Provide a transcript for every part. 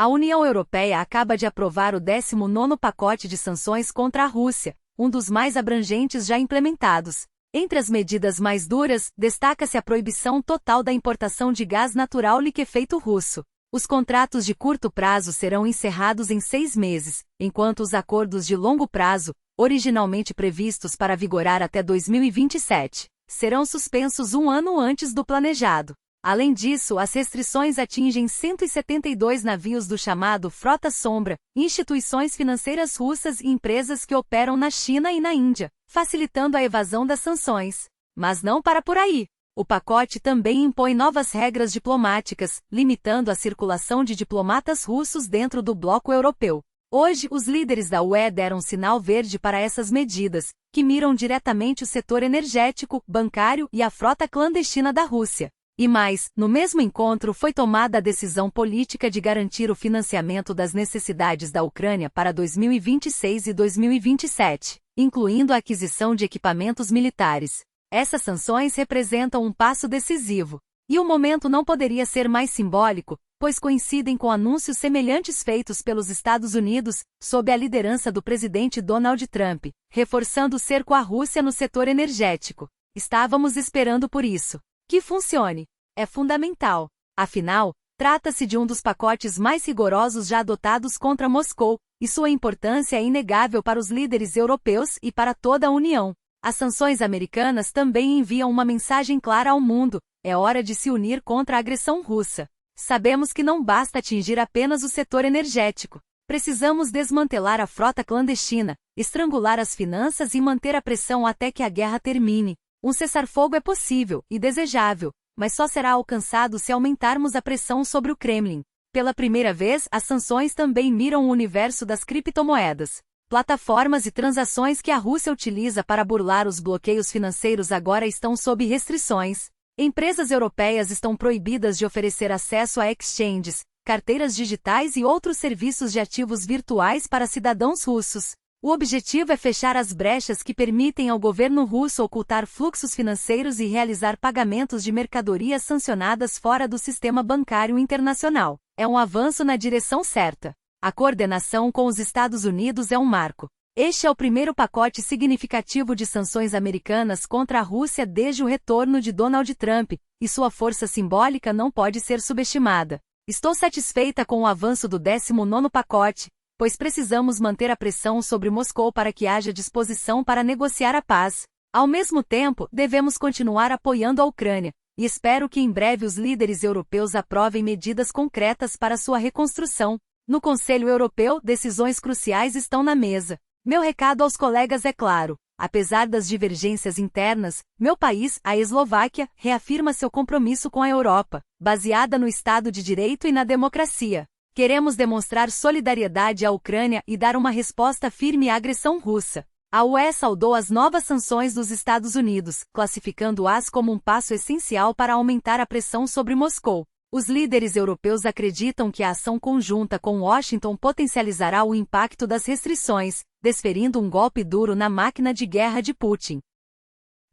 A União Europeia acaba de aprovar o 19º pacote de sanções contra a Rússia, um dos mais abrangentes já implementados. Entre as medidas mais duras, destaca-se a proibição total da importação de gás natural liquefeito russo. Os contratos de curto prazo serão encerrados em 6 meses, enquanto os acordos de longo prazo, originalmente previstos para vigorar até 2027, serão suspensos um ano antes do planejado. Além disso, as restrições atingem 172 navios do chamado Frota Sombra, instituições financeiras russas e empresas que operam na China e na Índia, facilitando a evasão das sanções. Mas não para por aí. O pacote também impõe novas regras diplomáticas, limitando a circulação de diplomatas russos dentro do bloco europeu. Hoje, os líderes da UE deram sinal verde para essas medidas, que miram diretamente o setor energético, bancário e a frota clandestina da Rússia. E mais, no mesmo encontro foi tomada a decisão política de garantir o financiamento das necessidades da Ucrânia para 2026 e 2027, incluindo a aquisição de equipamentos militares. Essas sanções representam um passo decisivo. E o momento não poderia ser mais simbólico, pois coincidem com anúncios semelhantes feitos pelos Estados Unidos, sob a liderança do presidente Donald Trump, reforçando o cerco à Rússia no setor energético. Estávamos esperando por isso. Que funcione. É fundamental. Afinal, trata-se de um dos pacotes mais rigorosos já adotados contra Moscou, e sua importância é inegável para os líderes europeus e para toda a União. As sanções americanas também enviam uma mensagem clara ao mundo: é hora de se unir contra a agressão russa. Sabemos que não basta atingir apenas o setor energético. Precisamos desmantelar a frota clandestina, estrangular as finanças e manter a pressão até que a guerra termine. Um cessar-fogo é possível e desejável, mas só será alcançado se aumentarmos a pressão sobre o Kremlin. Pela primeira vez, as sanções também miram o universo das criptomoedas. Plataformas e transações que a Rússia utiliza para burlar os bloqueios financeiros agora estão sob restrições. Empresas europeias estão proibidas de oferecer acesso a exchanges, carteiras digitais e outros serviços de ativos virtuais para cidadãos russos. O objetivo é fechar as brechas que permitem ao governo russo ocultar fluxos financeiros e realizar pagamentos de mercadorias sancionadas fora do sistema bancário internacional. É um avanço na direção certa. A coordenação com os Estados Unidos é um marco. Este é o primeiro pacote significativo de sanções americanas contra a Rússia desde o retorno de Donald Trump, e sua força simbólica não pode ser subestimada. Estou satisfeita com o avanço do 19º pacote, pois precisamos manter a pressão sobre Moscou para que haja disposição para negociar a paz. Ao mesmo tempo, devemos continuar apoiando a Ucrânia, e espero que em breve os líderes europeus aprovem medidas concretas para sua reconstrução. No Conselho Europeu, decisões cruciais estão na mesa. Meu recado aos colegas é claro: apesar das divergências internas, meu país, a Eslováquia, reafirma seu compromisso com a Europa, baseada no Estado de Direito e na democracia. Queremos demonstrar solidariedade à Ucrânia e dar uma resposta firme à agressão russa. A UE saudou as novas sanções dos Estados Unidos, classificando-as como um passo essencial para aumentar a pressão sobre Moscou. Os líderes europeus acreditam que a ação conjunta com Washington potencializará o impacto das restrições, desferindo um golpe duro na máquina de guerra de Putin.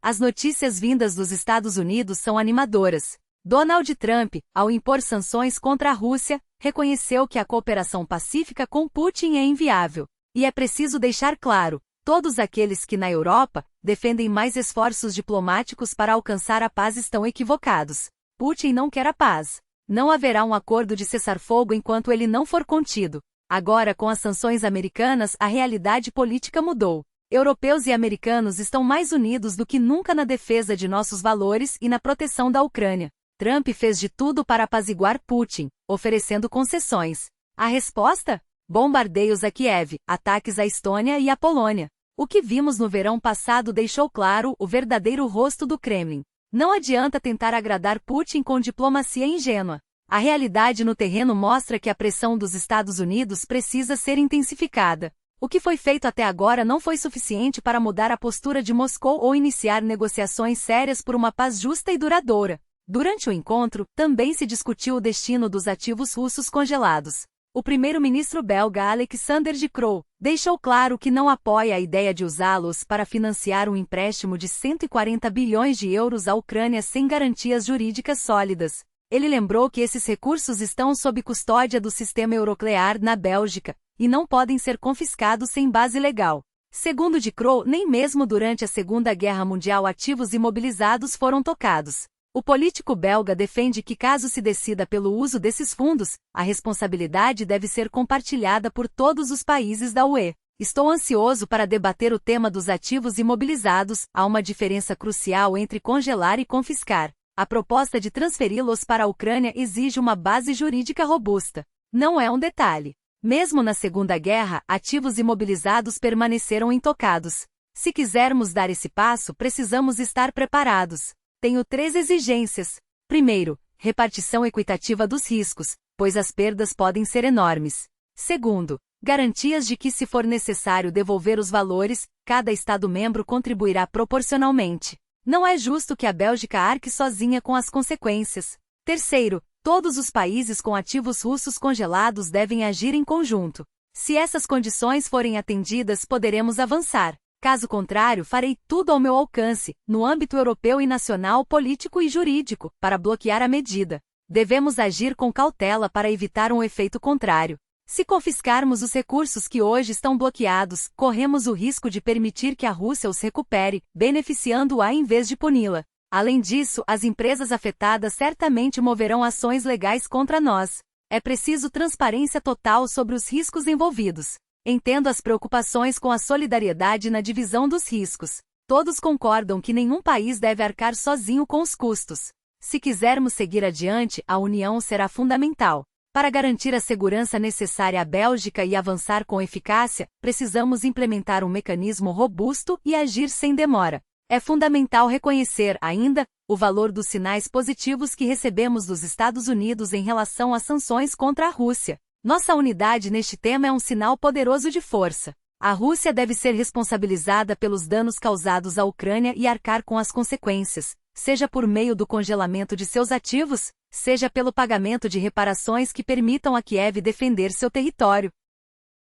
As notícias vindas dos Estados Unidos são animadoras. Donald Trump, ao impor sanções contra a Rússia, reconheceu que a cooperação pacífica com Putin é inviável. E é preciso deixar claro: todos aqueles que na Europa defendem mais esforços diplomáticos para alcançar a paz estão equivocados. Putin não quer a paz. Não haverá um acordo de cessar-fogo enquanto ele não for contido. Agora, com as sanções americanas, a realidade política mudou. Europeus e americanos estão mais unidos do que nunca na defesa de nossos valores e na proteção da Ucrânia. Trump fez de tudo para apaziguar Putin, oferecendo concessões. A resposta? Bombardeios a Kiev, ataques à Estônia e à Polônia. O que vimos no verão passado deixou claro o verdadeiro rosto do Kremlin. Não adianta tentar agradar Putin com diplomacia ingênua. A realidade no terreno mostra que a pressão dos Estados Unidos precisa ser intensificada. O que foi feito até agora não foi suficiente para mudar a postura de Moscou ou iniciar negociações sérias por uma paz justa e duradoura. Durante o encontro, também se discutiu o destino dos ativos russos congelados. O primeiro-ministro belga Alexander De Croo deixou claro que não apoia a ideia de usá-los para financiar um empréstimo de 140 bilhões de euros à Ucrânia sem garantias jurídicas sólidas. Ele lembrou que esses recursos estão sob custódia do sistema euroclear na Bélgica, e não podem ser confiscados sem base legal. Segundo de Croo, nem mesmo durante a Segunda Guerra Mundial ativos imobilizados foram tocados. O político belga defende que, caso se decida pelo uso desses fundos, a responsabilidade deve ser compartilhada por todos os países da UE. Estou ansioso para debater o tema dos ativos imobilizados. Há uma diferença crucial entre congelar e confiscar. A proposta de transferi-los para a Ucrânia exige uma base jurídica robusta. Não é um detalhe. Mesmo na Segunda Guerra, ativos imobilizados permaneceram intocados. Se quisermos dar esse passo, precisamos estar preparados. Tenho 3 exigências. Primeiro, repartição equitativa dos riscos, pois as perdas podem ser enormes. Segundo, garantias de que, se for necessário devolver os valores, cada Estado-membro contribuirá proporcionalmente. Não é justo que a Bélgica arque sozinha com as consequências. Terceiro, todos os países com ativos russos congelados devem agir em conjunto. Se essas condições forem atendidas, poderemos avançar. Caso contrário, farei tudo ao meu alcance, no âmbito europeu e nacional, político e jurídico, para bloquear a medida. Devemos agir com cautela para evitar um efeito contrário. Se confiscarmos os recursos que hoje estão bloqueados, corremos o risco de permitir que a Rússia os recupere, beneficiando-a em vez de puni-la. Além disso, as empresas afetadas certamente moverão ações legais contra nós. É preciso transparência total sobre os riscos envolvidos. Entendo as preocupações com a solidariedade na divisão dos riscos. Todos concordam que nenhum país deve arcar sozinho com os custos. Se quisermos seguir adiante, a união será fundamental. Para garantir a segurança necessária à Bélgica e avançar com eficácia, precisamos implementar um mecanismo robusto e agir sem demora. É fundamental reconhecer, ainda, o valor dos sinais positivos que recebemos dos Estados Unidos em relação às sanções contra a Rússia. Nossa unidade neste tema é um sinal poderoso de força. A Rússia deve ser responsabilizada pelos danos causados à Ucrânia e arcar com as consequências, seja por meio do congelamento de seus ativos, seja pelo pagamento de reparações que permitam a Kiev defender seu território.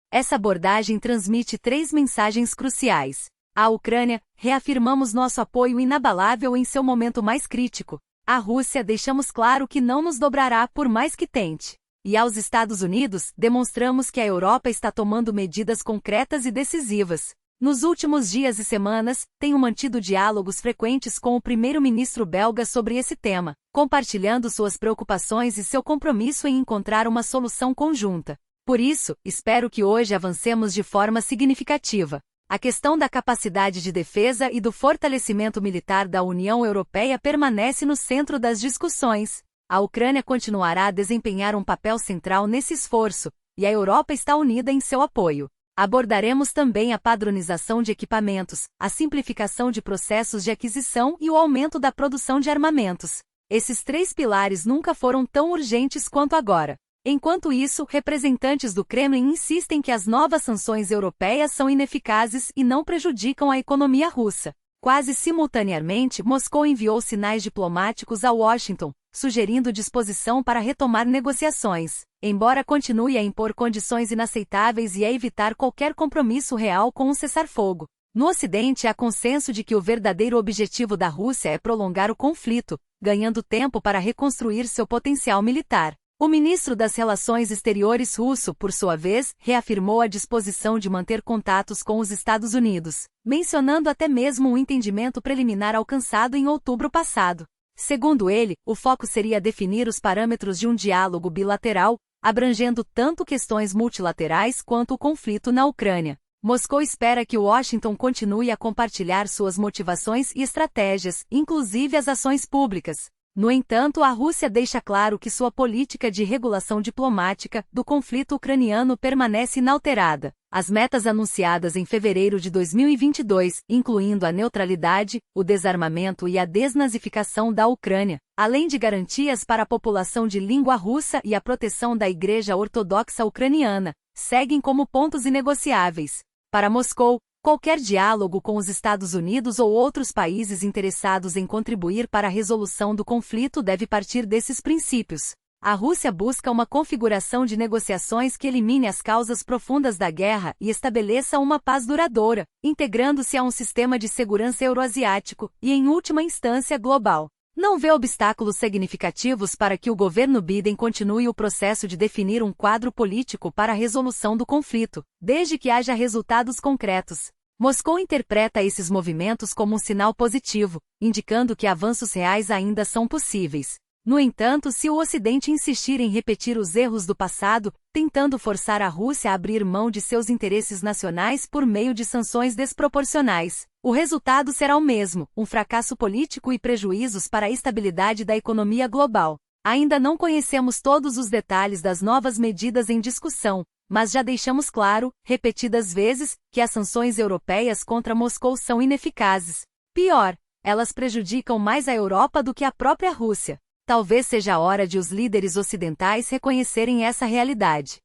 Essa abordagem transmite 3 mensagens cruciais. À Ucrânia, reafirmamos nosso apoio inabalável em seu momento mais crítico. À Rússia, deixamos claro que não nos dobrará por mais que tente. E aos Estados Unidos, demonstramos que a Europa está tomando medidas concretas e decisivas. Nos últimos dias e semanas, tenho mantido diálogos frequentes com o primeiro-ministro belga sobre esse tema, compartilhando suas preocupações e seu compromisso em encontrar uma solução conjunta. Por isso, espero que hoje avancemos de forma significativa. A questão da capacidade de defesa e do fortalecimento militar da União Europeia permanece no centro das discussões. A Ucrânia continuará a desempenhar um papel central nesse esforço, e a Europa está unida em seu apoio. Abordaremos também a padronização de equipamentos, a simplificação de processos de aquisição e o aumento da produção de armamentos. Esses 3 pilares nunca foram tão urgentes quanto agora. Enquanto isso, representantes do Kremlin insistem que as novas sanções europeias são ineficazes e não prejudicam a economia russa. Quase simultaneamente, Moscou enviou sinais diplomáticos a Washington, sugerindo disposição para retomar negociações, embora continue a impor condições inaceitáveis e a evitar qualquer compromisso real com um cessar-fogo. No Ocidente há consenso de que o verdadeiro objetivo da Rússia é prolongar o conflito, ganhando tempo para reconstruir seu potencial militar. O ministro das Relações Exteriores russo, por sua vez, reafirmou a disposição de manter contatos com os Estados Unidos, mencionando até mesmo um entendimento preliminar alcançado em outubro passado. Segundo ele, o foco seria definir os parâmetros de um diálogo bilateral, abrangendo tanto questões multilaterais quanto o conflito na Ucrânia. Moscou espera que Washington continue a compartilhar suas motivações e estratégias, inclusive as ações públicas. No entanto, a Rússia deixa claro que sua política de regulação diplomática do conflito ucraniano permanece inalterada. As metas anunciadas em fevereiro de 2022, incluindo a neutralidade, o desarmamento e a desnazificação da Ucrânia, além de garantias para a população de língua russa e a proteção da Igreja Ortodoxa Ucraniana, seguem como pontos inegociáveis. Para Moscou, qualquer diálogo com os Estados Unidos ou outros países interessados em contribuir para a resolução do conflito deve partir desses princípios. A Rússia busca uma configuração de negociações que elimine as causas profundas da guerra e estabeleça uma paz duradoura, integrando-se a um sistema de segurança euroasiático e, em última instância, global. não vê obstáculos significativos para que o governo Biden continue o processo de definir um quadro político para a resolução do conflito, desde que haja resultados concretos. Moscou interpreta esses movimentos como um sinal positivo, indicando que avanços reais ainda são possíveis. No entanto, se o Ocidente insistir em repetir os erros do passado, tentando forçar a Rússia a abrir mão de seus interesses nacionais por meio de sanções desproporcionais, o resultado será o mesmo, um fracasso político e prejuízos para a estabilidade da economia global. Ainda não conhecemos todos os detalhes das novas medidas em discussão, mas já deixamos claro, repetidas vezes, que as sanções europeias contra Moscou são ineficazes. Pior, elas prejudicam mais a Europa do que a própria Rússia. Talvez seja a hora de os líderes ocidentais reconhecerem essa realidade.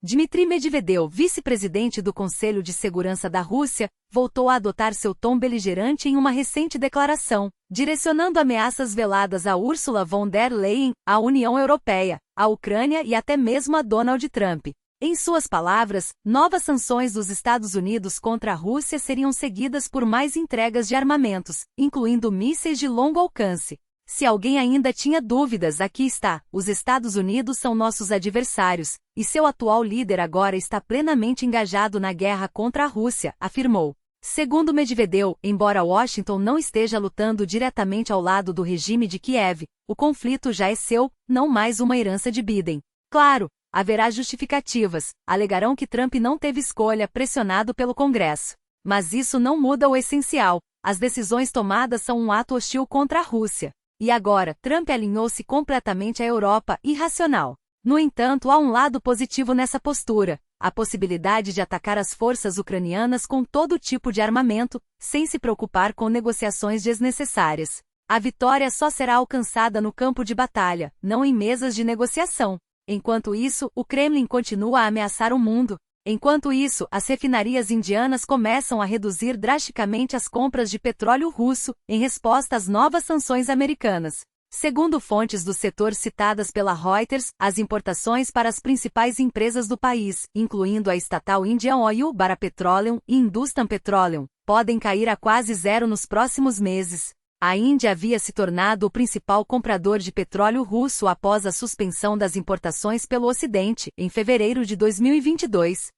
Dmitry Medvedev, vice-presidente do Conselho de Segurança da Rússia, voltou a adotar seu tom beligerante em uma recente declaração, direcionando ameaças veladas a Ursula von der Leyen, à União Europeia, à Ucrânia e até mesmo a Donald Trump. Em suas palavras, novas sanções dos Estados Unidos contra a Rússia seriam seguidas por mais entregas de armamentos, incluindo mísseis de longo alcance. Se alguém ainda tinha dúvidas, aqui está: os Estados Unidos são nossos adversários, e seu atual líder agora está plenamente engajado na guerra contra a Rússia, afirmou. Segundo Medvedev, embora Washington não esteja lutando diretamente ao lado do regime de Kiev, o conflito já é seu, não mais uma herança de Biden. Claro, haverá justificativas, alegarão que Trump não teve escolha, pressionado pelo Congresso. Mas isso não muda o essencial: as decisões tomadas são um ato hostil contra a Rússia. E agora, Trump alinhou-se completamente à Europa, irracional. No entanto, há um lado positivo nessa postura: a possibilidade de atacar as forças ucranianas com todo tipo de armamento, sem se preocupar com negociações desnecessárias. A vitória só será alcançada no campo de batalha, não em mesas de negociação. Enquanto isso, o Kremlin continua a ameaçar o mundo. Enquanto isso, as refinarias indianas começam a reduzir drasticamente as compras de petróleo russo, em resposta às novas sanções americanas. Segundo fontes do setor citadas pela Reuters, as importações para as principais empresas do país, incluindo a estatal Indian Oil, Bharat Petroleum e Hindustan Petroleum, podem cair a quase zero nos próximos meses. A Índia havia se tornado o principal comprador de petróleo russo após a suspensão das importações pelo Ocidente, em fevereiro de 2022.